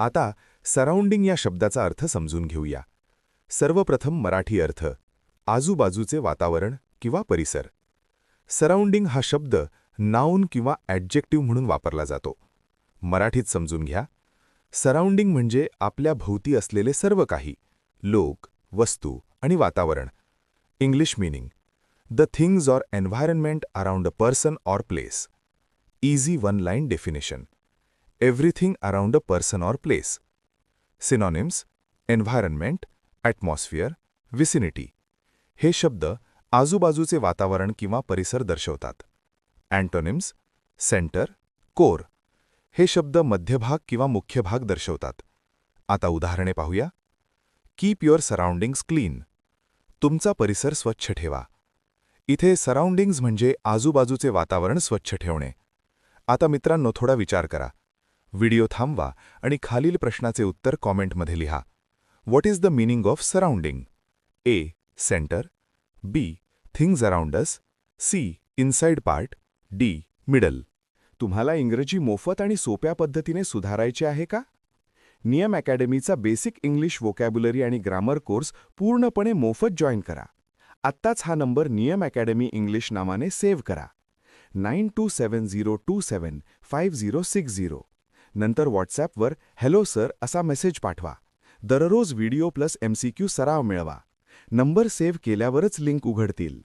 आता सराउंडिंग या शब्दाचा अर्थ समजून घेऊया. सर्वप्रथम मराठी अर्थ आजूबाजूचे वातावरण किंवा परिसर. सराउंडिंग हा शब्द नाऊन किंवा ॲडजेक्टिव्ह म्हणून वापरला जातो. मराठीत समजून घ्या. सराउंडिंग म्हणजे आपल्या भोवती असलेले सर्व काही, लोक, वस्तू आणि वातावरण. English meaning: the things or environment around a person or place. Easy one line definition: everything around a person or place. Synonyms: environment, atmosphere, vicinity. हे शब्द आजूबाजूचे वातावरण किंवा परिसर दर्शवतात. Antonyms: centre, core. हे शब्द मध्यभाग किंवा मुख्य भाग दर्शवतात. आता उदाहरणे पाहूया. Keep your surroundings clean. तुमचा परिसर स्वच्छ ठेवा. इथे सराउंडिंग्ज म्हणजे आजूबाजूचे वातावरण स्वच्छ ठेवणे. आता मित्रांनो, थोडा विचार करा. व्हिडिओ थांबवा आणि खालील प्रश्नाचे उत्तर कॉमेंटमध्ये लिहा. What is the meaning of surrounding? A. Centre. B. Things around us. C. Inside part. D. Middle. तुम्हाला इंग्रजी मोफत आणि सोप्या पद्धतीने सुधारायचे आहे का? नियम अकॅडमीचा बेसिक इंग्लिश व्होकॅब्युलरी आणि ग्रामर कोर्स पूर्णपणे मोफत जॉईन करा. आत्ताच हा नंबर नियम अकॅडमी इंग्लिश नावाने सेव्ह करा. 9270275060. नंतर व्हॉट्सॲपवर हॅलो सर असा मेसेज पाठवा. दररोज व्हिडिओ प्लस MCQ सराव मिळवा. नंबर सेव्ह केल्यावरच लिंक उघडतील.